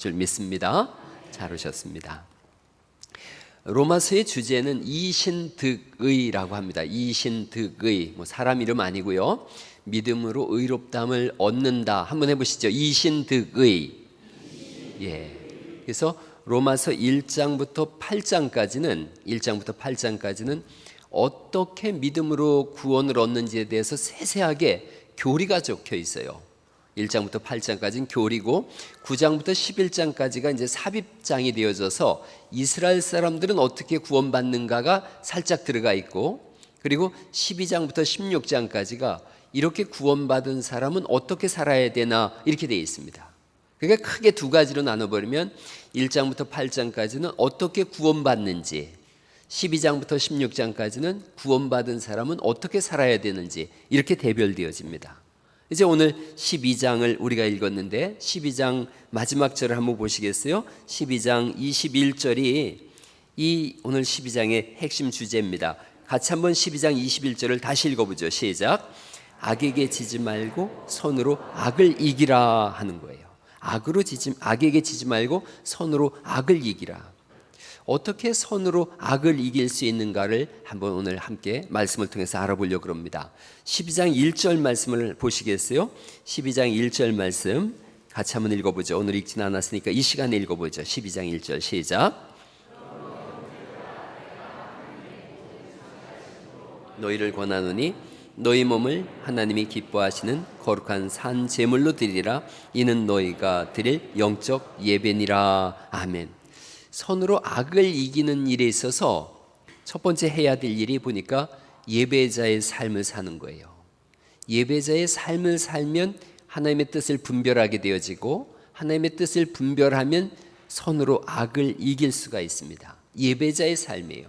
줄 믿습니다. 잘 오셨습니다. 로마서의 주제는 이신득의라고 합니다. 이신득의, 사람 이름 아니고요. 믿음으로 의롭다함을 얻는다. 한번 해보시죠. 이신득의. 그래서 로마서 1장부터 8장까지는 어떻게 믿음으로 구원을 얻는지에 대해서 세세하게 교리가 적혀 있어요. 1장부터 8장까지는 교리고 9장부터 11장까지가 이제 삽입장이 되어져서 이스라엘 사람들은 어떻게 구원받는가가 살짝 들어가 있고, 그리고 12장부터 16장까지가 이렇게 구원받은 사람은 어떻게 살아야 되나 이렇게 되어 있습니다. 그러니까 크게 두 가지로 나눠버리면 1장부터 8장까지는 어떻게 구원받는지, 12장부터 16장까지는 구원받은 사람은 어떻게 살아야 되는지 이렇게 대별되어집니다. 이제 오늘 12장을 우리가 읽었는데 12장 마지막 절을 한번 보시겠어요? 12장 21절이 이 오늘 12장의 핵심 주제입니다. 같이 한번 12장 21절을 다시 읽어보죠. 시작. 악에게 지지 말고 손으로 악을 이기라 하는 거예요. 악에게 지지 말고 손으로 악을 이기라. 어떻게 손으로 악을 이길 수 있는가를 한번 오늘 함께 말씀을 통해서 알아보려고 합니다. 12장 1절 말씀을 보시겠어요? 12장 1절 말씀 같이 한번 읽어보죠. 오늘 읽지는 않았으니까 이 시간에 읽어보죠. 12장 1절 시작. 너희를 권하노니 너희 몸을 하나님이 기뻐하시는 거룩한 산 제물로 드리라. 이는 너희가 드릴 영적 예배니라. 아멘. 손으로 악을 이기는 일에 있어서 첫 번째 해야 될 일이 보니까 예배자의 삶을 사는 거예요. 예배자의 삶을 살면 하나님의 뜻을 분별하게 되어지고, 하나님의 뜻을 분별하면 손으로 악을 이길 수가 있습니다. 예배자의 삶이에요.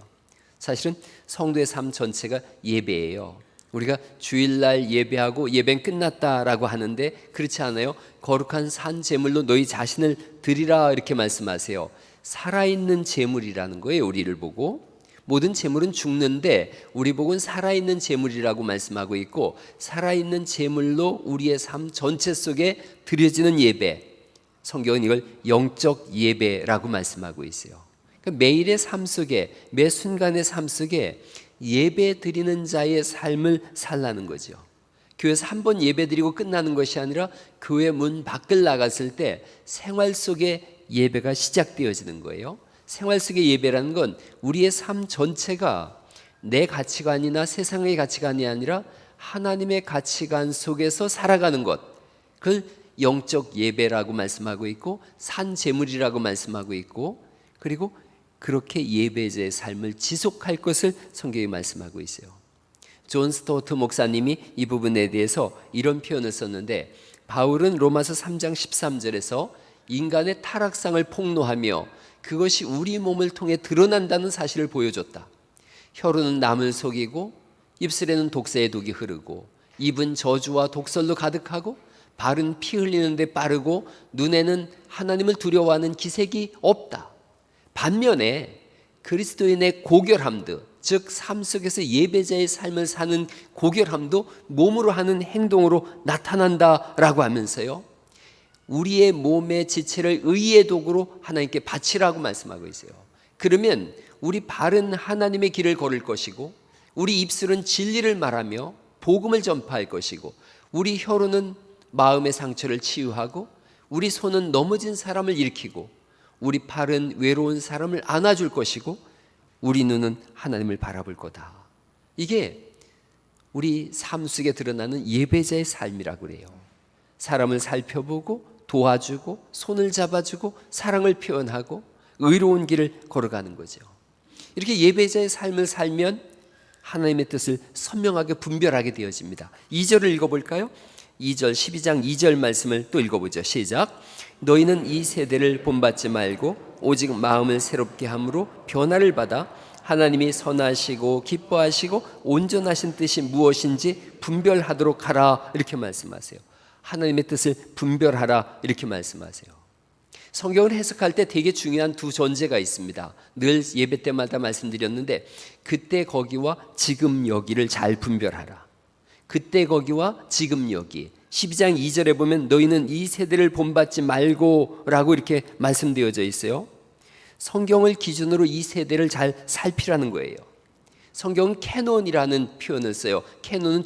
사실은 성도의 삶 전체가 예배예요. 우리가 주일날 예배하고 예배는 끝났다라고 하는데 그렇지 않아요. 거룩한 산 제물로 너희 자신을 드리라 이렇게 말씀하세요. 살아있는 제물이라는 거예요. 우리를 보고 모든 제물은 죽는데 우리 복은 살아있는 제물이라고 말씀하고 있고, 살아있는 제물로 우리의 삶 전체 속에 드려지는 예배, 성경은 이걸 영적 예배라고 말씀하고 있어요. 그러니까 매일의 삶 속에, 매 순간의 삶 속에 예배 드리는 자의 삶을 살라는 거죠. 교회에서 한 번 예배 드리고 끝나는 것이 아니라 교회 문 밖을 나갔을 때 생활 속에 예배가 시작되어지는 거예요. 생활 속의 예배라는 건 우리의 삶 전체가 내 가치관이나 세상의 가치관이 아니라 하나님의 가치관 속에서 살아가는 것, 그걸 영적 예배라고 말씀하고 있고 산 제물이라고 말씀하고 있고, 그리고 그렇게 예배자의 삶을 지속할 것을 성경이 말씀하고 있어요. 존 스토어트 목사님이 이 부분에 대해서 이런 표현을 썼는데, 바울은 로마서 3장 13절에서 인간의 타락상을 폭로하며 그것이 우리 몸을 통해 드러난다는 사실을 보여줬다. 혀로는 남을 속이고 입술에는 독사의 독이 흐르고 입은 저주와 독설로 가득하고 발은 피 흘리는 데 빠르고 눈에는 하나님을 두려워하는 기색이 없다. 반면에 그리스도인의 고결함도, 즉 삶 속에서 예배자의 삶을 사는 고결함도 몸으로 하는 행동으로 나타난다라고 하면서요, 우리의 몸의 지체를 의의 도구로 하나님께 바치라고 말씀하고 있어요. 그러면 우리 발은 하나님의 길을 걸을 것이고, 우리 입술은 진리를 말하며 복음을 전파할 것이고, 우리 혀로는 마음의 상처를 치유하고, 우리 손은 넘어진 사람을 일으키고, 우리 팔은 외로운 사람을 안아줄 것이고, 우리 눈은 하나님을 바라볼 거다. 이게 우리 삶 속에 드러나는 예배자의 삶이라고 그래요. 사람을 살펴보고 도와주고 손을 잡아주고 사랑을 표현하고 의로운 길을 걸어가는 거죠. 이렇게 예배자의 삶을 살면 하나님의 뜻을 선명하게 분별하게 되어집니다. 2절을 읽어볼까요? 2절 12장 2절 말씀을 또 읽어보죠. 시작. 너희는 이 세대를 본받지 말고 오직 마음을 새롭게 함으로 변화를 받아 하나님이 선하시고 기뻐하시고 온전하신 뜻이 무엇인지 분별하도록 하라 이렇게 말씀하세요. 하나님의 뜻을 분별하라 이렇게 말씀하세요. 성경을 해석할 때 되게 중요한 두 전제가 있습니다. 늘 예배 때마다 말씀드렸는데, 그때 거기와 지금 여기를 잘 분별하라. 그때 거기와 지금 여기, 12장 2절에 보면 너희는 이 세대를 본받지 말고 라고 이렇게 말씀되어져 있어요. 성경을 기준으로 이 세대를 잘 살피라는 거예요. 성경은 캐논이라는 표현을 써요. 캐논은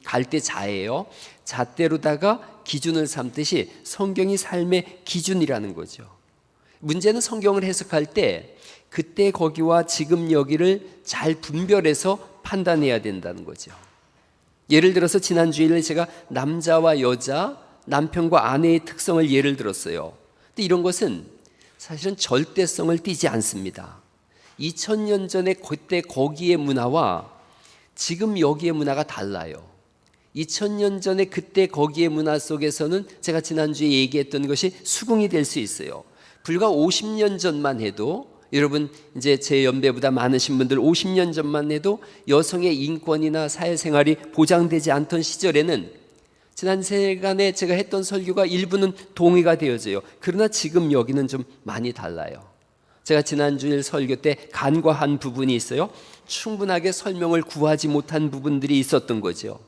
갈대 자예요. 잣대로다가 기준을 삼듯이 성경이 삶의 기준이라는 거죠. 문제는 성경을 해석할 때 그때 거기와 지금 여기를 잘 분별해서 판단해야 된다는 거죠. 예를 들어서 지난 주일에 제가 남자와 여자, 남편과 아내의 특성을 예를 들었어요. 근데 이런 것은 사실은 절대성을 띠지 않습니다. 2000년 전에 그때 거기의 문화와 지금 여기의 문화가 달라요. 2000년 전에 그때 거기의 문화 속에서는 제가 지난주에 얘기했던 것이 수긍이 될 수 있어요. 불과 50년 전만 해도, 여러분 이제 제 연배보다 많으신 분들 50년 전만 해도 여성의 인권이나 사회생활이 보장되지 않던 시절에는 지난 시간에 제가 했던 설교가 일부는 동의가 되어져요. 그러나 지금 여기는 좀 많이 달라요. 제가 지난주일 설교 때 간과한 부분이 있어요. 충분하게 설명을 구하지 못한 부분들이 있었던 거죠.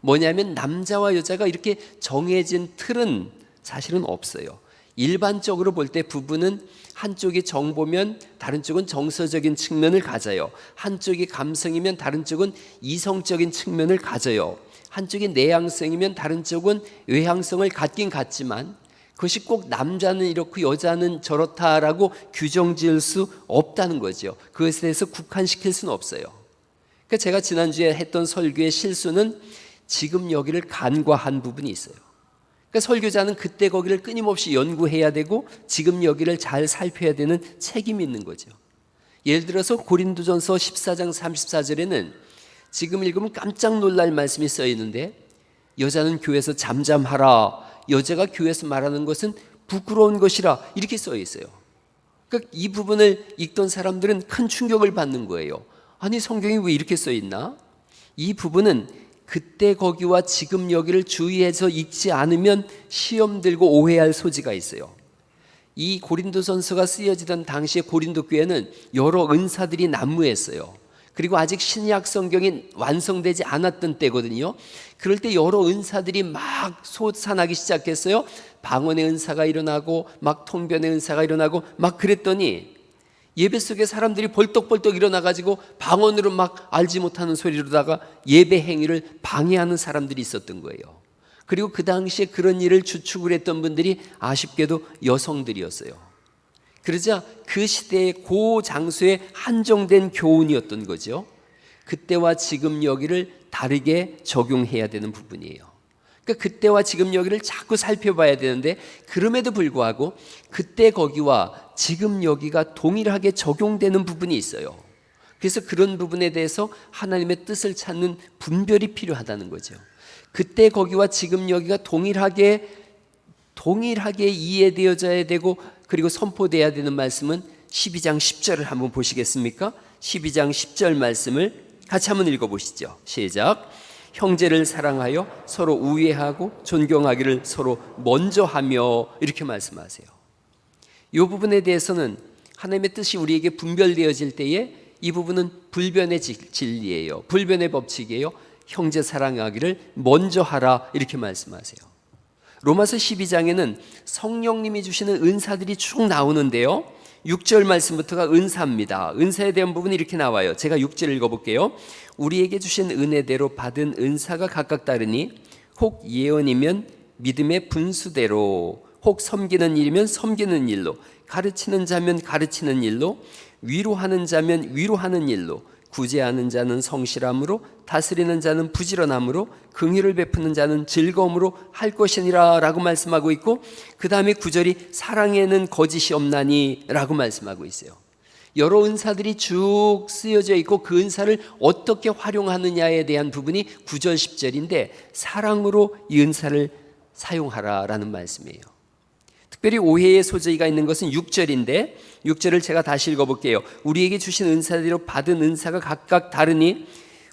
뭐냐면 남자와 여자가 이렇게 정해진 틀은 사실은 없어요. 일반적으로 볼 때 부부는 한쪽이 정보면 다른 쪽은 정서적인 측면을 가져요. 한쪽이 감성이면 다른 쪽은 이성적인 측면을 가져요. 한쪽이 내향성이면 다른 쪽은 외향성을 갖긴 갖지만 그것이 꼭 남자는 이렇고 여자는 저렇다라고 규정 지을 수 없다는 거죠. 그것에 대해서 국한시킬 수는 없어요. 그러니까 제가 지난주에 했던 설교의 실수는 지금 여기를 간과한 부분이 있어요. 그러니까 설교자는 그때 거기를 끊임없이 연구해야 되고 지금 여기를 잘 살펴야 되는 책임이 있는 거죠. 예를 들어서 고린도전서 14장 34절에는 지금 읽으면 깜짝 놀랄 말씀이 써 있는데 여자는 교회에서 잠잠하라, 여자가 교회에서 말하는 것은 부끄러운 것이라 이렇게 써 있어요. 그러니까 이 부분을 읽던 사람들은 큰 충격을 받는 거예요. 아니 성경이 왜 이렇게 써 있나? 이 부분은 그때 거기와 지금 여기를 주의해서 읽지 않으면 시험 들고 오해할 소지가 있어요. 이 고린도전서가 쓰여지던 당시에 고린도 교회는 여러 은사들이 난무했어요. 그리고 아직 신약 성경이 완성되지 않았던 때거든요. 그럴 때 여러 은사들이 막 솟아나기 시작했어요. 방언의 은사가 일어나고 막 통변의 은사가 일어나고 막 그랬더니 예배 속에 사람들이 벌떡벌떡 일어나가지고 방언으로 막 알지 못하는 소리로다가 예배 행위를 방해하는 사람들이 있었던 거예요. 그리고 그 당시에 그런 일을 주축을 했던 분들이 아쉽게도 여성들이었어요. 그러자 그 시대의 그 장소에 한정된 교훈이었던 거죠. 그때와 지금 여기를 다르게 적용해야 되는 부분이에요. 그러니까 그때와 지금 여기를 자꾸 살펴봐야 되는데 그럼에도 불구하고 그때 거기와 지금 여기가 동일하게 적용되는 부분이 있어요. 그래서 그런 부분에 대해서 하나님의 뜻을 찾는 분별이 필요하다는 거죠. 그때 거기와 지금 여기가 동일하게 이해되어져야 되고 그리고 선포돼야 되는 말씀은 12장 10절을 한번 보시겠습니까? 12장 10절 말씀을 같이 한번 읽어보시죠. 시작. 형제를 사랑하여 서로 우애하고 존경하기를 서로 먼저 하며 이렇게 말씀하세요. 이 부분에 대해서는 하나님의 뜻이 우리에게 분별되어질 때에 이 부분은 불변의 진리예요. 불변의 법칙이에요. 형제 사랑하기를 먼저 하라 이렇게 말씀하세요. 로마서 12장에는 성령님이 주시는 은사들이 쭉 나오는데요. 6절 말씀부터가 은사입니다. 은사에 대한 부분이 이렇게 나와요. 제가 6절 읽어볼게요. 우리에게 주신 은혜대로 받은 은사가 각각 다르니 혹 예언이면 믿음의 분수대로, 혹 섬기는 일이면 섬기는 일로, 가르치는 자면 가르치는 일로, 위로하는 자면 위로하는 일로, 구제하는 자는 성실함으로, 다스리는 자는 부지런함으로, 긍휼을 베푸는 자는 즐거움으로 할 것이니라 라고 말씀하고 있고, 그 다음에 9절이 사랑에는 거짓이 없나니 라고 말씀하고 있어요. 여러 은사들이 쭉 쓰여져 있고 그 은사를 어떻게 활용하느냐에 대한 부분이 9절 10절인데 사랑으로 이 은사를 사용하라라는 말씀이에요. 특별히 오해의 소지가 있는 것은 6절인데 6절을 제가 다시 읽어볼게요. 우리에게 주신 은사대로 받은 은사가 각각 다르니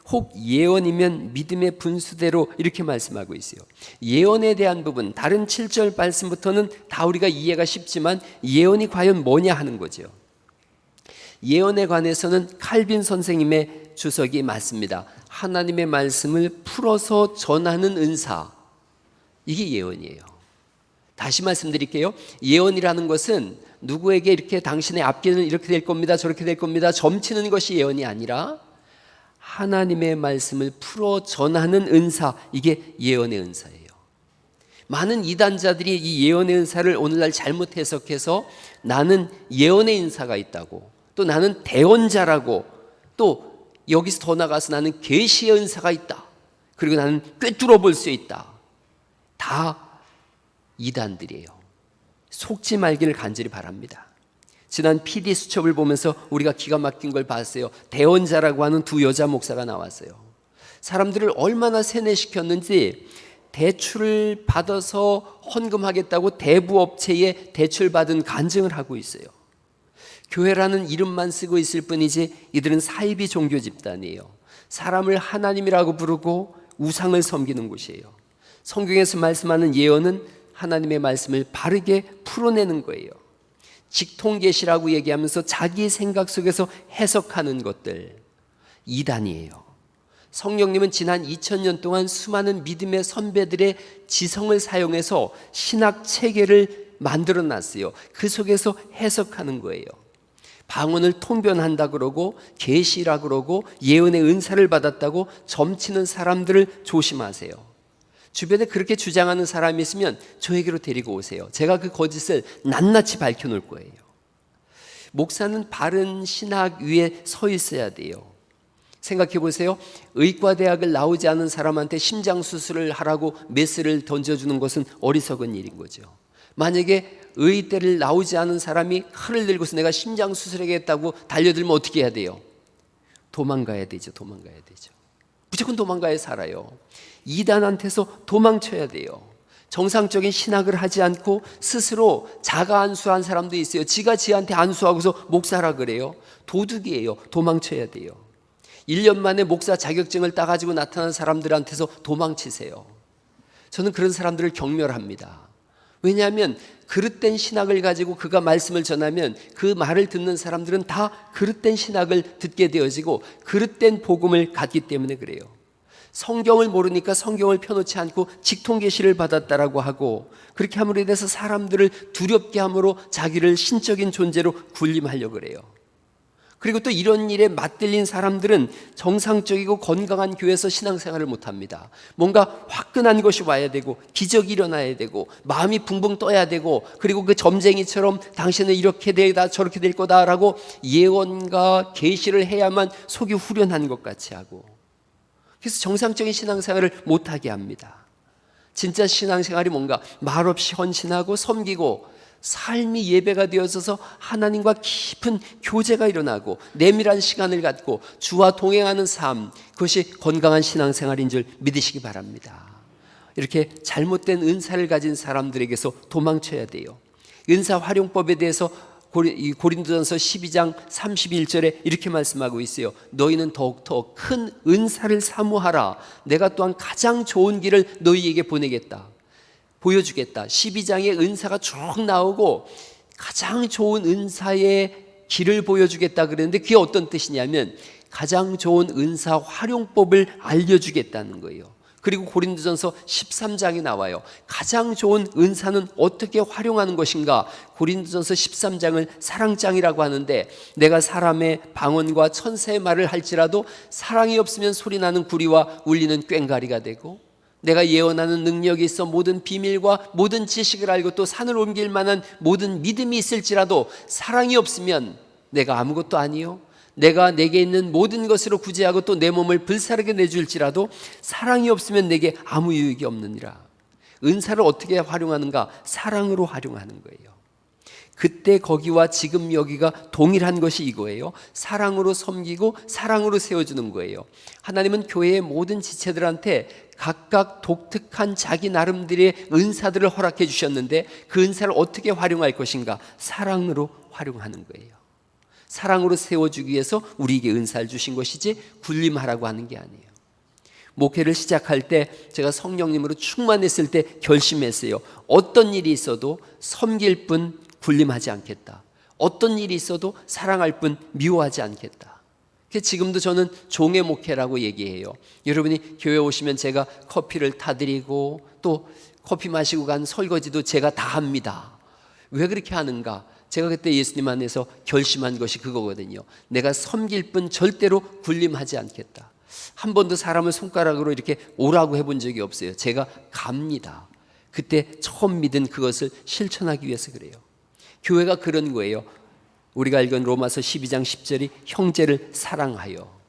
혹 예언이면 믿음의 분수대로 이렇게 말씀하고 있어요. 예언에 대한 부분 다른 7절 말씀부터는 다 우리가 이해가 쉽지만 예언이 과연 뭐냐 하는 거죠. 예언에 관해서는 칼빈 선생님의 주석이 맞습니다. 하나님의 말씀을 풀어서 전하는 은사, 이게 예언이에요. 다시 말씀드릴게요. 예언이라는 것은 누구에게 이렇게 당신의 앞길은 이렇게 될 겁니다, 저렇게 될 겁니다, 점치는 것이 예언이 아니라 하나님의 말씀을 풀어 전하는 은사, 이게 예언의 은사예요. 많은 이단자들이 이 예언의 은사를 오늘날 잘못 해석해서 나는 예언의 은사가 있다고, 또 나는 대언자라고, 또 여기서 더 나가서 나는 계시의 은사가 있다, 그리고 나는 꿰뚫어 볼 수 있다. 다 이단들이에요. 속지 말기를 간절히 바랍니다. 지난 PD 수첩을 보면서 우리가 기가 막힌 걸 봤어요. 대언자라고 하는 두 여자 목사가 나왔어요. 사람들을 얼마나 세뇌시켰는지 대출을 받아서 헌금하겠다고 대부업체에 대출받은 간증을 하고 있어요. 교회라는 이름만 쓰고 있을 뿐이지 이들은 사이비 종교 집단이에요. 사람을 하나님이라고 부르고 우상을 섬기는 곳이에요. 성경에서 말씀하는 예언은 하나님의 말씀을 바르게 풀어내는 거예요. 직통계시라고 얘기하면서 자기 생각 속에서 해석하는 것들, 이단이에요. 성령님은 지난 2000년 동안 수많은 믿음의 선배들의 지성을 사용해서 신학 체계를 만들어 놨어요. 그 속에서 해석하는 거예요. 방언을 통변한다 그러고 계시라 그러고 예언의 은사를 받았다고 점치는 사람들을 조심하세요. 주변에 그렇게 주장하는 사람이 있으면 저에게로 데리고 오세요. 제가 그 거짓을 낱낱이 밝혀놓을 거예요. 목사는 바른 신학 위에 서 있어야 돼요. 생각해 보세요. 의과대학을 나오지 않은 사람한테 심장수술을 하라고 메스를 던져주는 것은 어리석은 일인 거죠. 만약에 의대를 나오지 않은 사람이 칼을 들고서 내가 심장수술하겠다고 달려들면 어떻게 해야 돼요? 도망가야 되죠. 도망가야 되죠. 무조건 도망가야 살아요. 이단한테서 도망쳐야 돼요. 정상적인 신학을 하지 않고 스스로 자가 안수한 사람도 있어요. 지가 지한테 안수하고서 목사라 그래요. 도둑이에요. 도망쳐야 돼요. 1년 만에 목사 자격증을 따가지고 나타난 사람들한테서 도망치세요. 저는 그런 사람들을 경멸합니다. 왜냐하면 그릇된 신학을 가지고 그가 말씀을 전하면 그 말을 듣는 사람들은 다 그릇된 신학을 듣게 되어지고 그릇된 복음을 갖기 때문에 그래요. 성경을 모르니까 성경을 펴놓지 않고 직통계시를 받았다라고 하고 그렇게 함으로 인해서 사람들을 두렵게 함으로 자기를 신적인 존재로 군림하려고 그래요. 그리고 또 이런 일에 맞들린 사람들은 정상적이고 건강한 교회에서 신앙생활을 못합니다. 뭔가 화끈한 것이 와야 되고 기적이 일어나야 되고 마음이 붕붕 떠야 되고 그리고 그 점쟁이처럼 당신은 이렇게 되다 저렇게 될 거다라고 예언과 계시를 해야만 속이 후련한 것 같이 하고, 그래서 정상적인 신앙생활을 못하게 합니다. 진짜 신앙생활이 뭔가 말없이 헌신하고 섬기고 삶이 예배가 되어서 하나님과 깊은 교제가 일어나고 내밀한 시간을 갖고 주와 동행하는 삶, 그것이 건강한 신앙생활인 줄 믿으시기 바랍니다. 이렇게 잘못된 은사를 가진 사람들에게서 도망쳐야 돼요. 은사 활용법에 대해서 고린도전서 12장 31절에 이렇게 말씀하고 있어요. 너희는 더욱더 큰 은사를 사모하라. 내가 또한 가장 좋은 길을 너희에게 보내겠다. 보여주겠다. 12장의 은사가 쭉 나오고 가장 좋은 은사의 길을 보여주겠다 그랬는데 그게 어떤 뜻이냐면 가장 좋은 은사 활용법을 알려주겠다는 거예요. 그리고 고린도전서 13장이 나와요. 가장 좋은 은사는 어떻게 활용하는 것인가? 고린도전서 13장을 사랑장이라고 하는데 내가 사람의 방언과 천사의 말을 할지라도 사랑이 없으면 소리나는 구리와 울리는 꽹과리가 되고 내가 예언하는 능력이 있어 모든 비밀과 모든 지식을 알고 또 산을 옮길 만한 모든 믿음이 있을지라도 사랑이 없으면 내가 아무것도 아니요 내가 내게 있는 모든 것으로 구제하고 또 내 몸을 불사르게 내줄지라도 사랑이 없으면 내게 아무 유익이 없느니라. 은사를 어떻게 활용하는가? 사랑으로 활용하는 거예요. 그때 거기와 지금 여기가 동일한 것이 이거예요. 사랑으로 섬기고 사랑으로 세워주는 거예요. 하나님은 교회의 모든 지체들한테 각각 독특한 자기 나름대로의 은사들을 허락해 주셨는데 그 은사를 어떻게 활용할 것인가? 사랑으로 활용하는 거예요. 사랑으로 세워주기 위해서 우리에게 은사를 주신 것이지 군림하라고 하는 게 아니에요. 목회를 시작할 때 제가 성령님으로 충만했을 때 결심했어요. 어떤 일이 있어도 섬길 뿐 군림하지 않겠다. 어떤 일이 있어도 사랑할 뿐 미워하지 않겠다. 지금도 저는 종의 목회라고 얘기해요. 여러분이 교회 오시면 제가 커피를 타드리고 또 커피 마시고 간 설거지도 제가 다 합니다. 왜 그렇게 하는가? 제가 그때 예수님 안에서 결심한 것이 그거거든요. 내가 섬길 뿐 절대로 군림하지 않겠다. 한 번도 사람을 손가락으로 이렇게 오라고 해본 적이 없어요. 제가 갑니다. 그때 처음 믿은 그것을 실천하기 위해서 그래요. 교회가 그런 거예요. 우리가 읽은 로마서 12장 10절이 형제를 사랑하여.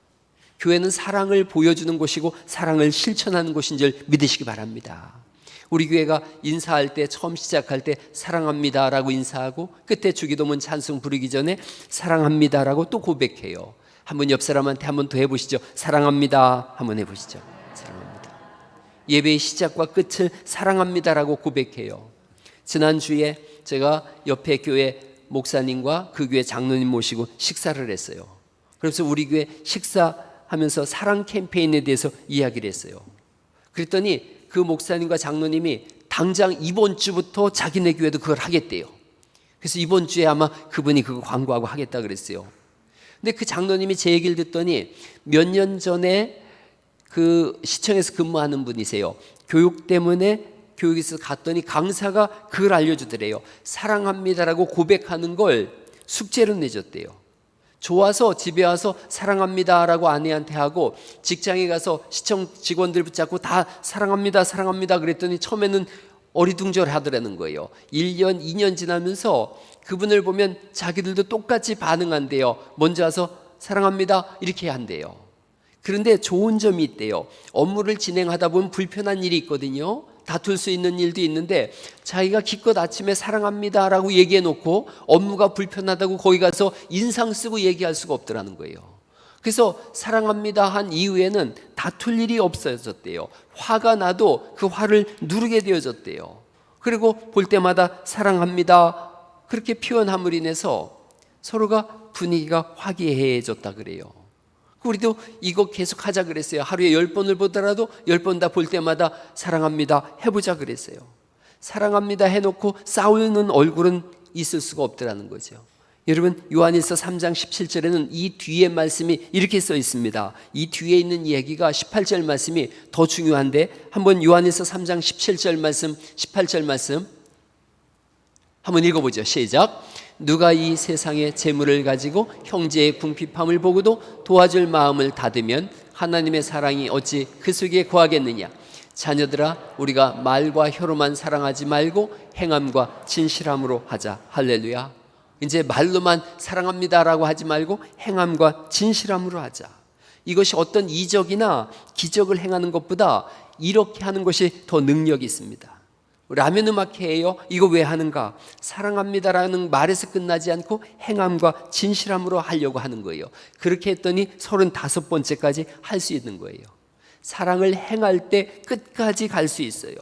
교회는 사랑을 보여주는 곳이고 사랑을 실천하는 곳인 줄 믿으시기 바랍니다. 우리 교회가 인사할 때, 처음 시작할 때 사랑합니다 라고 인사하고 끝에 주기도문 찬송 부르기 전에 사랑합니다 라고 또 고백해요. 한번 옆 사람한테 한번 더 해보시죠. 사랑합니다 한번 해보시죠. 사랑합니다. 예배의 시작과 끝을 사랑합니다 라고 고백해요. 지난주에 제가 옆에 교회 목사님과 그 교회 장로님 모시고 식사를 했어요. 그래서 우리 교회 식사하면서 사랑 캠페인에 대해서 이야기를 했어요. 그랬더니 그 목사님과 장로님이 당장 이번 주부터 자기네 교회도 그걸 하겠대요. 그래서 이번 주에 아마 그분이 그거 광고하고 하겠다 그랬어요. 근데 그 장로님이 제 얘기를 듣더니 몇 년 전에 그 시청에서 근무하는 분이세요. 교육 때문에 교육에서 갔더니 강사가 그걸 알려주더래요. 사랑합니다라고 고백하는 걸 숙제로 내줬대요. 좋아서 집에 와서 사랑합니다라고 아내한테 하고 직장에 가서 시청 직원들 붙잡고 다 사랑합니다 사랑합니다 그랬더니 처음에는 어리둥절하더라는 거예요. 1년 2년 지나면서 그분을 보면 자기들도 똑같이 반응한대요. 먼저 와서 사랑합니다 이렇게 한대요. 그런데 좋은 점이 있대요. 업무를 진행하다 보면 불편한 일이 있거든요. 다툴 수 있는 일도 있는데 자기가 기껏 아침에 사랑합니다 라고 얘기해 놓고 업무가 불편하다고 거기 가서 인상 쓰고 얘기할 수가 없더라는 거예요. 그래서 사랑합니다 한 이후에는 다툴 일이 없어졌대요. 화가 나도 그 화를 누르게 되어졌대요. 그리고 볼 때마다 사랑합니다 그렇게 표현함으로 인해서 서로가 분위기가 화기애애해졌다 그래요. 우리도 이거 계속 하자 그랬어요. 하루에 10번을 보더라도 10번 다 볼 때마다 사랑합니다 해보자 그랬어요. 사랑합니다 해놓고 싸우는 얼굴은 있을 수가 없더라는 거죠. 여러분 요한일서 3장 17절에는 이 뒤에 말씀이 이렇게 써 있습니다. 이 뒤에 있는 얘기가 18절 말씀이 더 중요한데 한번 요한일서 3장 17절 말씀 18절 말씀 한번 읽어보죠. 시작. 누가 이 세상의 재물을 가지고 형제의 궁핍함을 보고도 도와줄 마음을 닫으면 하나님의 사랑이 어찌 그 속에 거하겠느냐. 자녀들아 우리가 말과 혀로만 사랑하지 말고 행함과 진실함으로 하자. 할렐루야. 이제 말로만 사랑합니다라고 하지 말고 행함과 진실함으로 하자. 이것이 어떤 이적이나 기적을 행하는 것보다 이렇게 하는 것이 더 능력이 있습니다. 라면 음악회예요. 이거 왜 하는가? 사랑합니다라는 말에서 끝나지 않고 행함과 진실함으로 하려고 하는 거예요. 그렇게 했더니 35번째까지 할 수 있는 거예요. 사랑을 행할 때 끝까지 갈 수 있어요.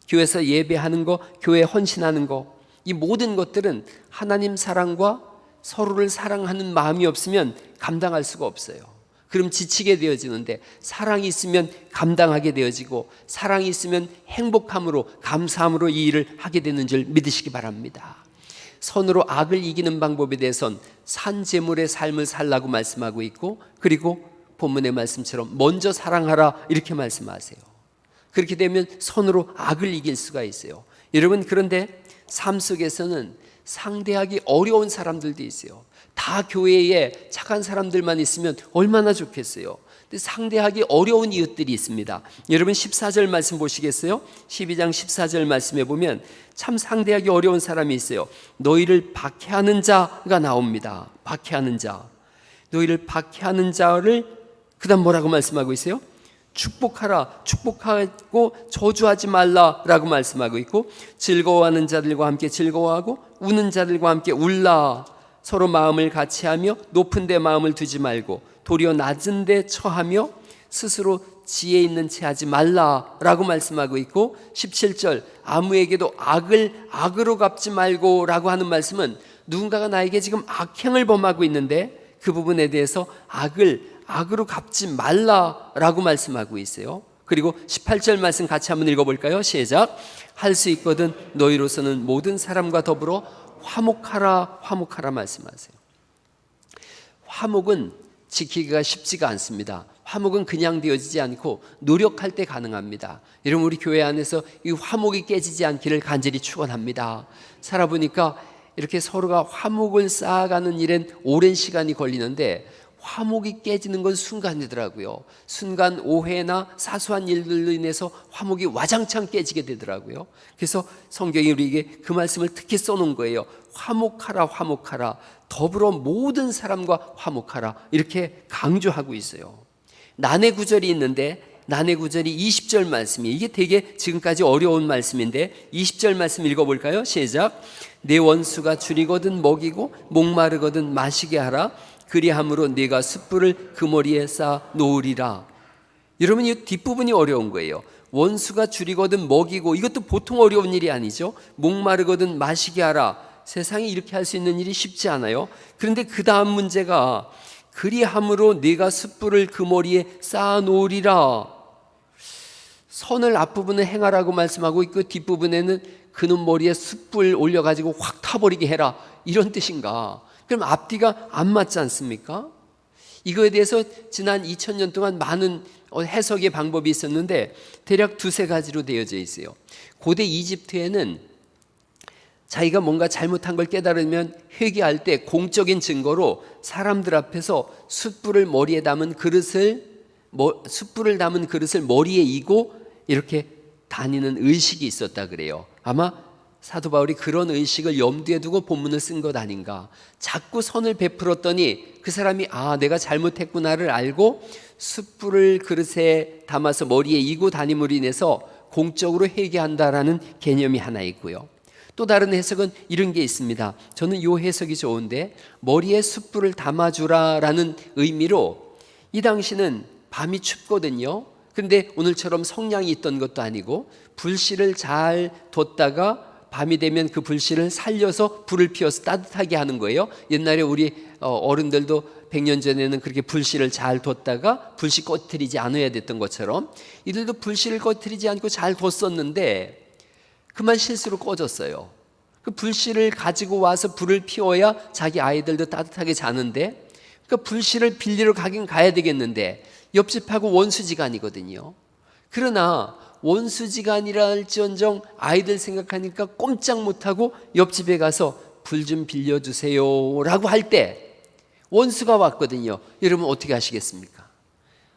교회에서 예배하는 거, 교회에 헌신하는 거, 이 모든 것들은 하나님 사랑과 서로를 사랑하는 마음이 없으면 감당할 수가 없어요. 그럼 지치게 되어지는데 사랑이 있으면 감당하게 되어지고 사랑이 있으면 행복함으로 감사함으로 이 일을 하게 되는 줄 믿으시기 바랍니다. 선으로 악을 이기는 방법에 대해선 산재물의 삶을 살라고 말씀하고 있고 그리고 본문의 말씀처럼 먼저 사랑하라 이렇게 말씀하세요. 그렇게 되면 선으로 악을 이길 수가 있어요. 여러분 그런데 삶 속에서는 상대하기 어려운 사람들도 있어요. 다 교회에 착한 사람들만 있으면 얼마나 좋겠어요. 근데 상대하기 어려운 이웃들이 있습니다. 여러분 14절 말씀 보시겠어요? 12장 14절 말씀에 보면 참 상대하기 어려운 사람이 있어요. 너희를 박해하는 자가 나옵니다. 박해하는 자. 너희를 박해하는 자를 그 다음 뭐라고 말씀하고 있어요? 축복하라, 축복하고 저주하지 말라라고 말씀하고 있고 즐거워하는 자들과 함께 즐거워하고 우는 자들과 함께 울라. 서로 마음을 같이하며 높은 데 마음을 두지 말고 도리어 낮은 데 처하며 스스로 지혜 있는 채 하지 말라라고 말씀하고 있고 17절 아무에게도 악을 악으로 갚지 말고 라고 하는 말씀은 누군가가 나에게 지금 악행을 범하고 있는데 그 부분에 대해서 악을 악으로 갚지 말라라고 말씀하고 있어요. 그리고 18절 말씀 같이 한번 읽어볼까요? 시작. 할 수 있거든 너희로서는 모든 사람과 더불어 화목하라 화목하라 말씀하세요. 화목은 지키기가 쉽지가 않습니다. 화목은 그냥 되어지지 않고 노력할 때 가능합니다. 여러분, 우리 교회 안에서 이 화목이 깨지지 않기를 간절히 축원합니다. 살아보니까 이렇게 서로가 화목을 쌓아가는 일엔 오랜 시간이 걸리는데 화목이 깨지는 건 순간이더라고요. 순간 오해나 사소한 일들로 인해서 화목이 와장창 깨지게 되더라고요. 그래서 성경이 우리에게 그 말씀을 특히 써놓은 거예요. 화목하라, 화목하라. 더불어 모든 사람과 화목하라. 이렇게 강조하고 있어요. 난해 구절이 있는데 난해 구절이 20절 말씀이에요. 이게 되게 지금까지 어려운 말씀인데 20절 말씀 읽어볼까요? 시작. 내 원수가 줄이거든 먹이고 목마르거든 마시게 하라. 그리함으로 네가 숯불을 그 머리에 쌓아 놓으리라. 여러분, 이 뒷부분이 어려운 거예요. 원수가 줄이거든 먹이고, 이것도 보통 어려운 일이 아니죠. 목마르거든 마시게 하라. 세상에 이렇게 할 수 있는 일이 쉽지 않아요. 그런데 그 다음 문제가 그리함으로 네가 숯불을 그 머리에 쌓아 놓으리라. 선을 앞부분은 행하라고 말씀하고 있고 뒷부분에는 그놈 머리에 숯불 올려가지고 확 타버리게 해라, 이런 뜻인가? 그럼 앞뒤가 안 맞지 않습니까? 이거에 대해서 지난 2000년 동안 많은 해석의 방법이 있었는데 대략 두세 가지로 되어져 있어요. 고대 이집트에는 자기가 뭔가 잘못한 걸 깨달으면 회개할 때 공적인 증거로 사람들 앞에서 숯불을 담은 그릇을 머리에 이고 이렇게 다니는 의식이 있었다 그래요. 아마 사도 바울이 그런 의식을 염두에 두고 본문을 쓴 것 아닌가. 자꾸 선을 베풀었더니 그 사람이 내가 잘못했구나를 알고 숯불을 그릇에 담아서 머리에 이고 다님으로 인해서 공적으로 회개한다라는 개념이 하나 있고요. 또 다른 해석은 이런 게 있습니다. 저는 이 해석이 좋은데, 머리에 숯불을 담아주라라는 의미로, 이 당시는 밤이 춥거든요. 그런데 오늘처럼 성냥이 있던 것도 아니고 불씨를 잘 뒀다가 밤이 되면 그 불씨를 살려서 불을 피워서 따뜻하게 하는 거예요. 옛날에 우리 어른들도 100년 전에는 그렇게 불씨를 잘 뒀다가 불씨 꺼트리지 않아야 됐던 것처럼 이들도 불씨를 꺼트리지 않고 잘 뒀었는데 그만 실수로 꺼졌어요. 그 불씨를 가지고 와서 불을 피워야 자기 아이들도 따뜻하게 자는데, 그러니까 불씨를 빌리러 가긴 가야 되겠는데 옆집하고 원수지간이거든요. 그러나 원수지간이라 할지언정 아이들 생각하니까 꼼짝 못하고 옆집에 가서 불 좀 빌려주세요 라고 할 때 원수가 왔거든요. 여러분 어떻게 하시겠습니까?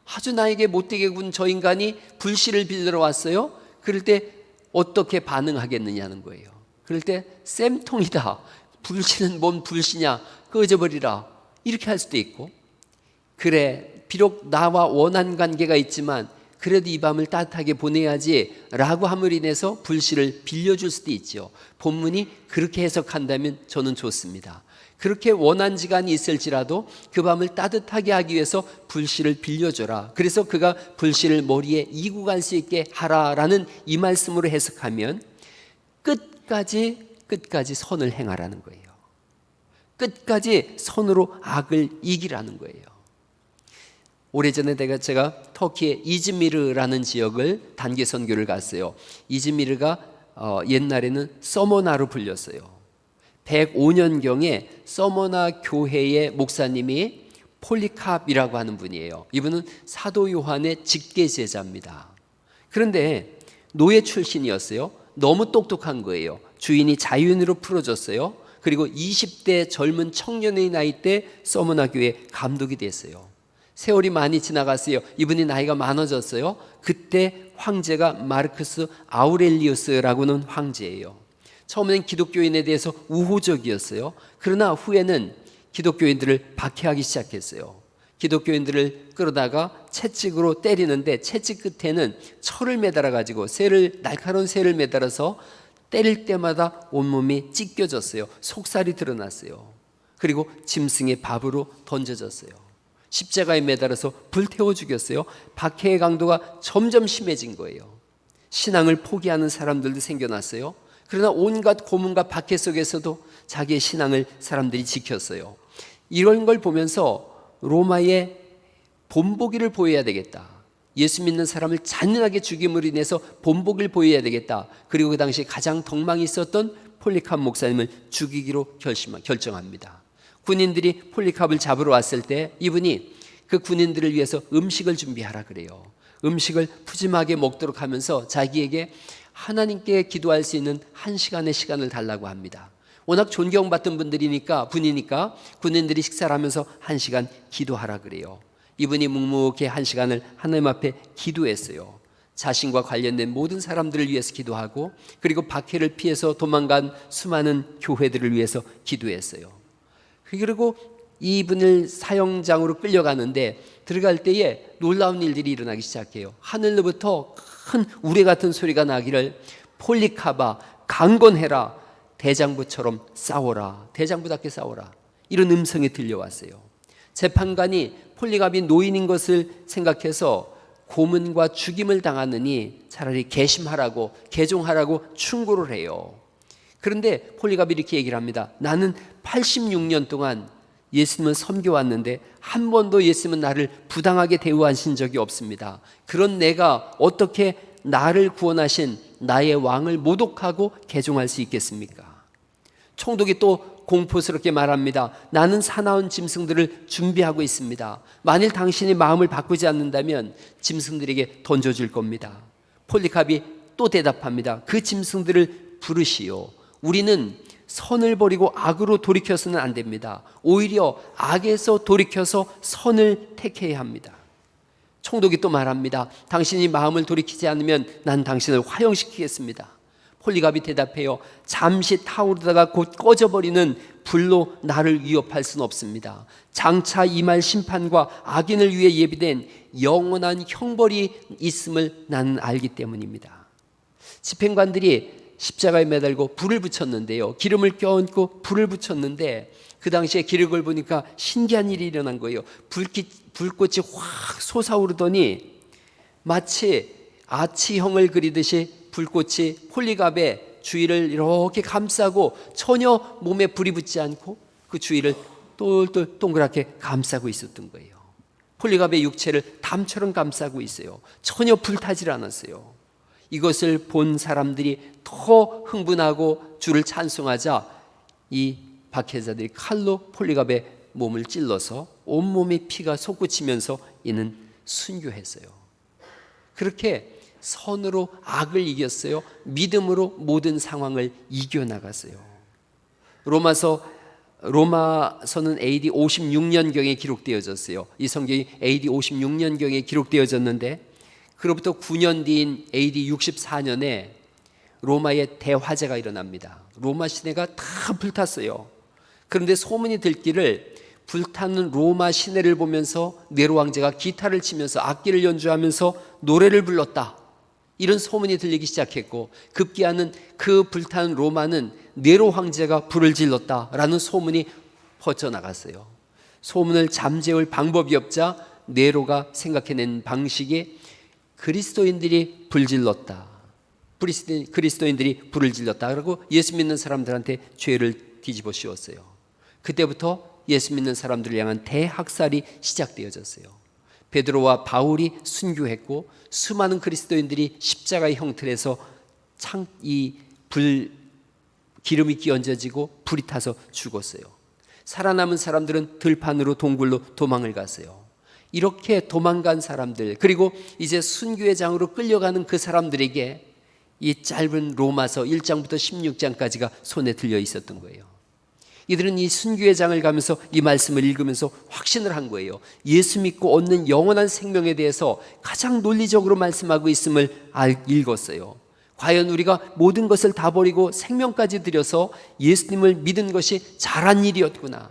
아주 나에게 못되게 군 저 인간이 불씨를 빌리러 왔어요. 그럴 때 어떻게 반응하겠느냐는 거예요. 그럴 때 쌤통이다, 불씨는 뭔 불씨냐, 꺼져버리라, 이렇게 할 수도 있고, 그래 비록 나와 원한 관계가 있지만 그래도 이 밤을 따뜻하게 보내야지 라고 함으로 인해서 불씨를 빌려줄 수도 있죠. 본문이 그렇게 해석한다면 저는 좋습니다. 그렇게 원한 지간이 있을지라도 그 밤을 따뜻하게 하기 위해서 불씨를 빌려줘라. 그래서 그가 불씨를 머리에 이고 갈 수 있게 하라라는 이 말씀으로 해석하면 끝까지 선을 행하라는 거예요. 끝까지 선으로 악을 이기라는 거예요. 오래전에 제가 터키의 이즈미르라는 지역을 단기 선교를 갔어요. 이즈미르가 옛날에는 서머나로 불렸어요. 105년경에 서머나 교회의 목사님이 폴리캅이라고 하는 분이에요. 이분은 사도 요한의 직계 제자입니다. 그런데 노예 출신이었어요. 너무 똑똑한 거예요. 주인이 자유인으로 풀어줬어요. 그리고 20대 젊은 청년의 나이 때 서머나 교회 감독이 됐어요. 세월이 많이 지나갔어요. 이분이 나이가 많아졌어요. 그때 황제가 마르크스 아우렐리우스라고는 황제예요. 처음에는 기독교인에 대해서 우호적이었어요. 그러나 후에는 기독교인들을 박해하기 시작했어요. 기독교인들을 끌어다가 채찍으로 때리는데 채찍 끝에는 철을 매달아 가지고 날카로운 새를 매달아서 때릴 때마다 온몸이 찢겨졌어요. 속살이 드러났어요. 그리고 짐승의 밥으로 던져졌어요. 십자가에 매달아서 불태워 죽였어요. 박해의 강도가 점점 심해진 거예요. 신앙을 포기하는 사람들도 생겨났어요. 그러나 온갖 고문과 박해 속에서도 자기의 신앙을 사람들이 지켰어요. 이런 걸 보면서 로마의 본보기를 보여야 되겠다. 예수 믿는 사람을 잔인하게 죽임으로 인해서 본보기를 보여야 되겠다. 그리고 그 당시 가장 덕망이 있었던 폴리캅 목사님을 죽이기로 결정합니다. 군인들이 폴리캅을 잡으러 왔을 때 이분이 그 군인들을 위해서 음식을 준비하라 그래요. 음식을 푸짐하게 먹도록 하면서 자기에게 하나님께 기도할 수 있는 1시간의 시간을 달라고 합니다. 워낙 존경받던 분이니까 군인들이 식사를 하면서 1시간 기도하라 그래요. 이분이 묵묵히 1시간을 하나님 앞에 기도했어요. 자신과 관련된 모든 사람들을 위해서 기도하고, 그리고 박해를 피해서 도망간 수많은 교회들을 위해서 기도했어요. 그리고 이분을 사형장으로 끌려가는데 들어갈 때에 놀라운 일들이 일어나기 시작해요. 하늘로부터 큰 우레 같은 소리가 나기를, 폴리카바 강건해라, 대장부처럼 싸워라, 대장부답게 싸워라, 이런 음성이 들려왔어요. 재판관이 폴리갑이 노인인 것을 생각해서 고문과 죽임을 당하느니 차라리 개심하라고, 개종하라고 충고를 해요. 그런데 폴리갑이 이렇게 얘기를 합니다. 나는 86년 동안 예수님을 섬겨왔는데 한 번도 예수님은 나를 부당하게 대우하신 적이 없습니다. 그런 내가 어떻게 나를 구원하신 나의 왕을 모독하고 개종할 수 있겠습니까? 총독이 또 공포스럽게 말합니다. 나는 사나운 짐승들을 준비하고 있습니다. 만일 당신이 마음을 바꾸지 않는다면 짐승들에게 던져줄 겁니다. 폴리갑이 또 대답합니다. 그 짐승들을 부르시오. 우리는 선을 버리고 악으로 돌이켜서는 안 됩니다. 오히려 악에서 돌이켜서 선을 택해야 합니다. 총독이 또 말합니다. 당신이 마음을 돌이키지 않으면 난 당신을 화형시키겠습니다. 폴리갑이 대답해요. 잠시 타오르다가 곧 꺼져버리는 불로 나를 위협할 수는 없습니다. 장차 임할 심판과 악인을 위해 예비된 영원한 형벌이 있음을 나는 알기 때문입니다. 집행관들이 십자가에 매달고 불을 붙였는데요, 기름을 껴얹고 불을 붙였는데 그 당시에 기록을 보니까 신기한 일이 일어난 거예요. 불꽃이 확 솟아오르더니 마치 아치형을 그리듯이 불꽃이 폴리갑의 주위를 이렇게 감싸고 전혀 몸에 불이 붙지 않고 그 주위를 똘똘 동그랗게 감싸고 있었던 거예요. 폴리갑의 육체를 담처럼 감싸고 있어요. 전혀 불타질 않았어요. 이것을 본 사람들이 더 흥분하고 주를 찬송하자 이 박해자들이 칼로 폴리갑의 몸을 찔러서 온몸에 피가 솟구치면서 이는 순교했어요. 그렇게 선으로 악을 이겼어요. 믿음으로 모든 상황을 이겨나갔어요. 로마서는 AD 56년경에 기록되어졌어요. 이 성경이 AD 56년경에 기록되어졌는데 그로부터 9년 뒤인 AD 64년에 로마의 대화재가 일어납니다. 로마 시내가 다 불탔어요. 그런데 소문이 들기를 불타는 로마 시내를 보면서 네로 황제가 기타를 치면서 악기를 연주하면서 노래를 불렀다, 이런 소문이 들리기 시작했고, 급기야는 그 불타는 로마는 네로 황제가 불을 질렀다라는 소문이 퍼져나갔어요. 소문을 잠재울 방법이 없자 네로가 생각해낸 방식이 그리스도인들이 불질렀다, 그리스도인들이 불을 질렀다 그러고 예수 믿는 사람들한테 죄를 뒤집어 씌웠어요. 그때부터 예수 믿는 사람들을 향한 대학살이 시작되어졌어요. 베드로와 바울이 순교했고 수많은 그리스도인들이 십자가의 형틀에서 기름이 끼얹어지고 불이 타서 죽었어요. 살아남은 사람들은 들판으로 동굴로 도망을 갔어요. 이렇게 도망간 사람들, 그리고 이제 순교의 장으로 끌려가는 그 사람들에게 이 짧은 로마서 1장부터 16장까지가 손에 들려 있었던 거예요. 이들은 이 순교의 장을 가면서 이 말씀을 읽으면서 확신을 한 거예요. 예수 믿고 얻는 영원한 생명에 대해서 가장 논리적으로 말씀하고 있음을 읽었어요. 과연 우리가 모든 것을 다 버리고 생명까지 들여서 예수님을 믿은 것이 잘한 일이었구나.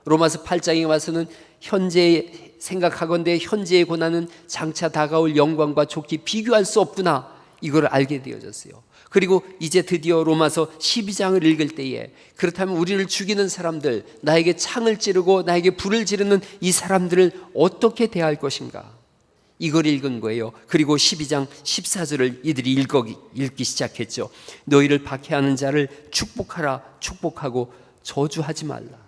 로마서 8장에 와서는 현재 생각하건대 현재의 고난은 장차 다가올 영광과 좋게 비교할 수 없구나, 이걸 알게 되어졌어요. 그리고 이제 드디어 로마서 12장을 읽을 때에 그렇다면 우리를 죽이는 사람들, 나에게 창을 찌르고 나에게 불을 지르는 이 사람들을 어떻게 대할 것인가, 이걸 읽은 거예요. 그리고 12장 14절을 이들이 읽기 시작했죠. 너희를 박해하는 자를 축복하라, 축복하고 저주하지 말라.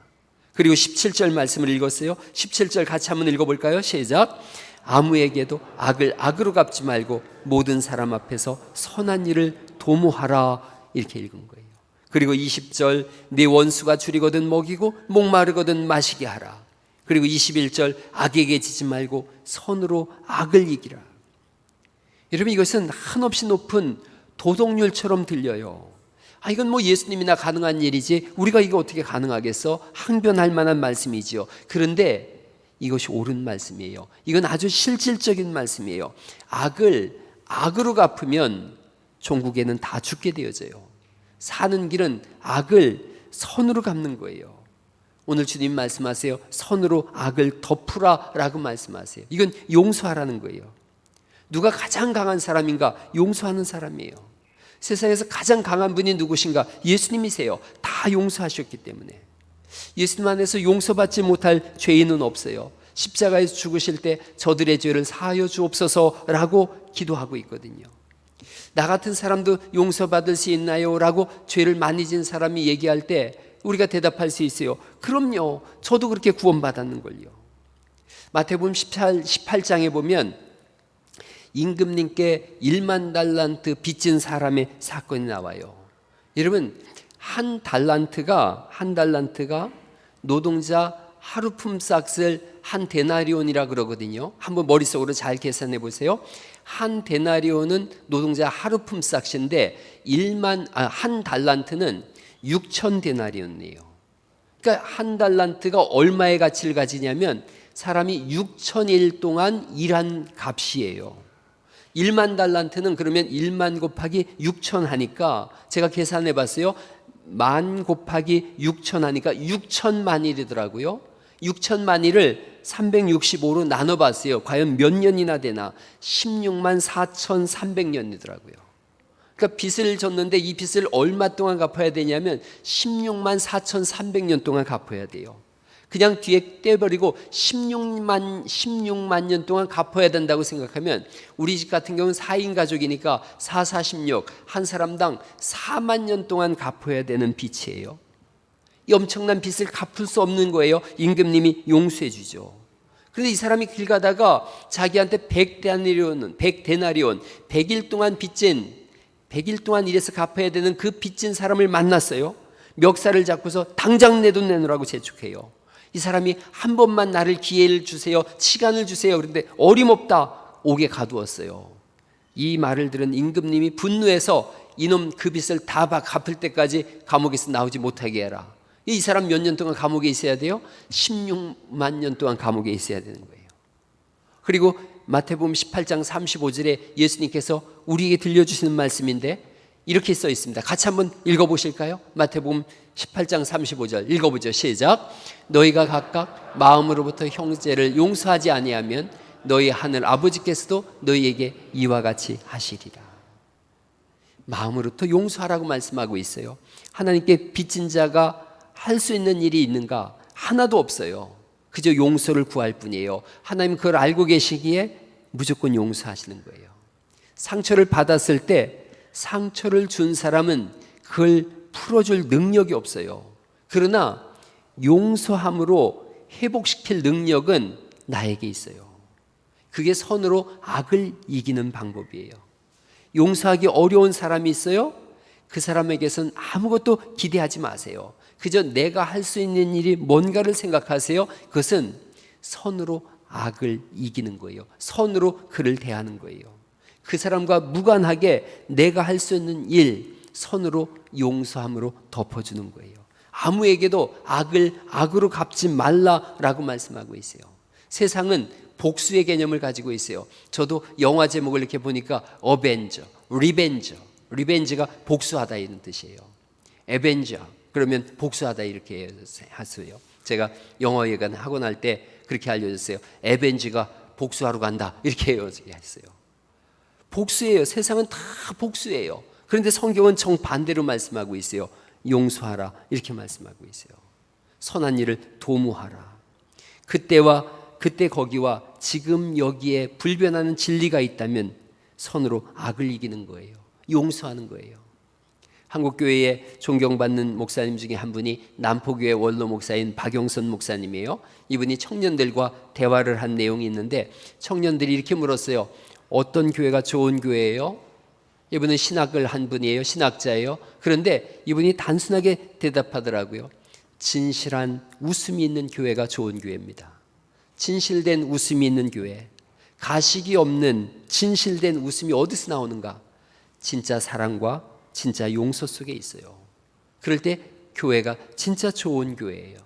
그리고 17절 말씀을 읽었어요. 17절 같이 한번 읽어볼까요? 시작. 아무에게도 악을 악으로 갚지 말고 모든 사람 앞에서 선한 일을 도모하라, 이렇게 읽은 거예요. 그리고 20절 네 원수가 줄이거든 먹이고 목마르거든 마시게 하라. 그리고 21절 악에게 지지 말고 선으로 악을 이기라. 여러분, 이것은 한없이 높은 도덕률처럼 들려요. 이건 뭐 예수님이나 가능한 일이지 우리가 이거 어떻게 가능하겠어? 항변할 만한 말씀이지요. 그런데 이것이 옳은 말씀이에요. 이건 아주 실질적인 말씀이에요. 악을 악으로 갚으면 종국에는 다 죽게 되어져요. 사는 길은 악을 선으로 갚는 거예요. 오늘 주님 말씀하세요. 선으로 악을 덮으라 라고 말씀하세요. 이건 용서하라는 거예요. 누가 가장 강한 사람인가? 용서하는 사람이에요. 세상에서 가장 강한 분이 누구신가? 예수님이세요. 다 용서하셨기 때문에. 예수님 안에서 용서받지 못할 죄인은 없어요. 십자가에서 죽으실 때 저들의 죄를 사하여 주옵소서라고 기도하고 있거든요. 나 같은 사람도 용서받을 수 있나요? 라고 죄를 많이 진 사람이 얘기할 때 우리가 대답할 수 있어요. 그럼요. 저도 그렇게 구원받았는걸요. 마태복음 18장에 보면 임금님께 1만 달란트 빚진 사람의 사건이 나와요. 여러분, 한 달란트가 노동자 하루 품삯을 한 데나리온이라 그러거든요. 한번 머릿속으로 잘 계산해 보세요. 한 데나리온은 노동자 하루 품삯인데 한 달란트는 6천 데나리온이에요. 그러니까 한 달란트가 얼마의 가치를 가지냐면 사람이 6천일 동안 일한 값이에요. 1만 달란트는 그러면 1만 곱하기 6천 하니까 제가 계산해 봤어요. 만 곱하기 6천 하니까 6천만일이더라고요. 6천만일을 365로 나눠봤어요. 과연 몇 년이나 되나? 16만 4,300년이더라고요. 그러니까 빚을 졌는데 이 빚을 얼마 동안 갚아야 되냐면 16만 4,300년 동안 갚아야 돼요. 그냥 뒤에 떼버리고 16만 년 동안 갚아야 된다고 생각하면 우리 집 같은 경우는 4인 가족이니까 4, 46, 한 사람당 4만 년 동안 갚아야 되는 빚이에요. 이 엄청난 빚을 갚을 수 없는 거예요. 임금님이 용서해 주죠. 그런데 이 사람이 길 가다가 자기한테 100데나리온 100일 동안 빚진 100일 동안 일해서 갚아야 되는 그 빚진 사람을 만났어요. 멱살을 잡고서 당장 내 돈 내놓으라고 재촉해요. 이 사람이 한 번만 나를 기회를 주세요. 시간을 주세요. 그런데 어림없다 옥에 가두었어요. 이 말을 들은 임금님이 분노해서 이놈 그 빚을 다 갚을 때까지 감옥에서 나오지 못하게 해라. 이 사람 몇 년 동안 감옥에 있어야 돼요? 16만 년 동안 감옥에 있어야 되는 거예요. 그리고 마태복음 18장 35절에 예수님께서 우리에게 들려주시는 말씀인데 이렇게 써 있습니다. 같이 한번 읽어보실까요? 마태복음 18장 35절 읽어보죠. 시작. 너희가 각각 마음으로부터 형제를 용서하지 아니하면 너희 하늘 아버지께서도 너희에게 이와 같이 하시리라. 마음으로부터 용서하라고 말씀하고 있어요. 하나님께 빚진 자가 할 수 있는 일이 있는가? 하나도 없어요. 그저 용서를 구할 뿐이에요. 하나님 그걸 알고 계시기에 무조건 용서하시는 거예요. 상처를 받았을 때 상처를 준 사람은 그걸 풀어줄 능력이 없어요. 그러나 용서함으로 회복시킬 능력은 나에게 있어요. 그게 선으로 악을 이기는 방법이에요. 용서하기 어려운 사람이 있어요? 그 사람에게선 아무것도 기대하지 마세요. 그저 내가 할 수 있는 일이 뭔가를 생각하세요. 그것은 선으로 악을 이기는 거예요. 선으로 그를 대하는 거예요. 그 사람과 무관하게 내가 할 수 있는 일, 선으로 용서함으로 덮어주는 거예요. 아무에게도 악을 악으로 갚지 말라라고 말씀하고 있어요. 세상은 복수의 개념을 가지고 있어요. 저도 영화 제목을 이렇게 보니까 어벤져, 리벤지가 복수하다 이런 뜻이에요. 에벤저 그러면 복수하다 이렇게 하세요. 제가 영어 예관 하고 날 때 그렇게 알려줬어요. 에벤지가 복수하러 간다 이렇게 했어요. 복수예요. 세상은 다 복수예요. 그런데 성경은 정반대로 말씀하고 있어요. 용서하라 이렇게 말씀하고 있어요. 선한 일을 도모하라. 그때 거기와 지금 여기에 불변하는 진리가 있다면 선으로 악을 이기는 거예요. 용서하는 거예요. 한국교회에 존경받는 목사님 중에 한 분이 남포교회 원로 목사인 박영선 목사님이에요. 이분이 청년들과 대화를 한 내용이 있는데 청년들이 이렇게 물었어요. 어떤 교회가 좋은 교회예요? 이분은 신학을 한 분이에요. 신학자예요. 그런데 이분이 단순하게 대답하더라고요. 진실한 웃음이 있는 교회가 좋은 교회입니다. 진실된 웃음이 있는 교회, 가식이 없는 진실된 웃음이 어디서 나오는가? 진짜 사랑과 진짜 용서 속에 있어요. 그럴 때 교회가 진짜 좋은 교회예요.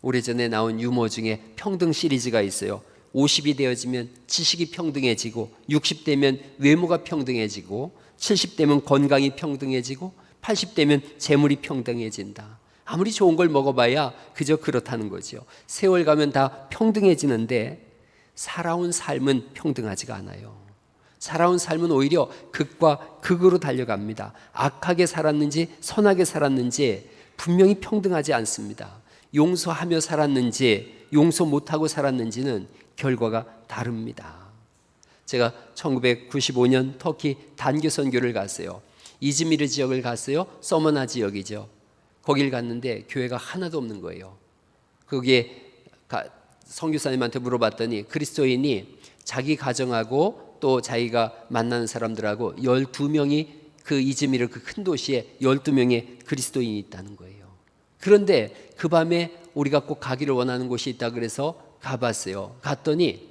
오래전에 나온 유머 중에 평등 시리즈가 있어요. 50이 되어지면 지식이 평등해지고, 60되면 외모가 평등해지고, 70되면 건강이 평등해지고, 80되면 재물이 평등해진다. 아무리 좋은 걸 먹어봐야 그저 그렇다는 거죠. 세월 가면 다 평등해지는데 살아온 삶은 평등하지가 않아요. 살아온 삶은 오히려 극과 극으로 달려갑니다. 악하게 살았는지 선하게 살았는지 분명히 평등하지 않습니다. 용서하며 살았는지 용서 못하고 살았는지는 결과가 다릅니다. 제가 1995년 터키 단교 선교를 갔어요. 이즈미르 지역을 갔어요. 서머나 지역이죠. 거길 갔는데 교회가 하나도 없는 거예요. 거기에 선교사님한테 물어봤더니 그리스도인이 자기 가정하고 또 자기가 만나는 사람들하고 12명이 그 이즈미르 그 큰 도시에 12명의 그리스도인이 있다는 거예요. 그런데 그 밤에 우리가 꼭 가기를 원하는 곳이 있다 그래서 가봤어요. 갔더니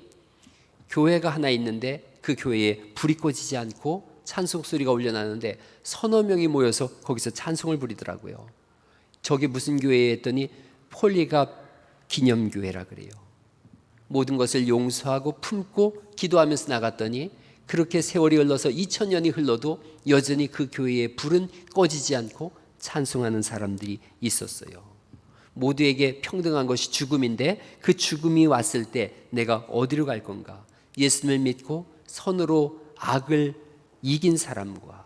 교회가 하나 있는데 그 교회에 불이 꺼지지 않고 찬송 소리가 울려나는데 서너 명이 모여서 거기서 찬송을 부리더라고요. 저게 무슨 교회에 했더니 폴리갑 기념교회라 그래요. 모든 것을 용서하고 품고 기도하면서 나갔더니 그렇게 세월이 흘러서 2000년이 흘러도 여전히 그 교회의 불은 꺼지지 않고 찬송하는 사람들이 있었어요. 모두에게 평등한 것이 죽음인데 그 죽음이 왔을 때 내가 어디로 갈 건가? 예수님을 믿고 선으로 악을 이긴 사람과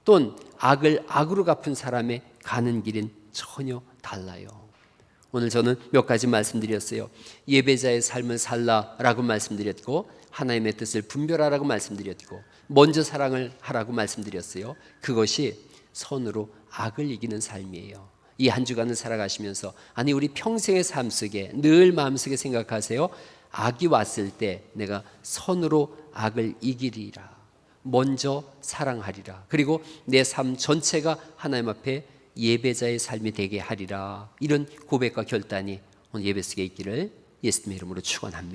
또는 악을 악으로 갚은 사람의 가는 길은 전혀 달라요. 오늘 저는 몇 가지 말씀드렸어요. 예배자의 삶을 살라라고 말씀드렸고, 하나님의 뜻을 분별하라고 말씀드렸고, 먼저 사랑을 하라고 말씀드렸어요. 그것이 선으로 악을 이기는 삶이에요. 이 한 주간을 살아가시면서 아니 우리 평생의 삶 속에 늘 마음속에 생각하세요. 악이 왔을 때 내가 선으로 악을 이기리라. 먼저 사랑하리라. 그리고 내 삶 전체가 하나님 앞에 예배자의 삶이 되게 하리라. 이런 고백과 결단이 오늘 예배 속에 있기를 예수님의 이름으로 축원합니다.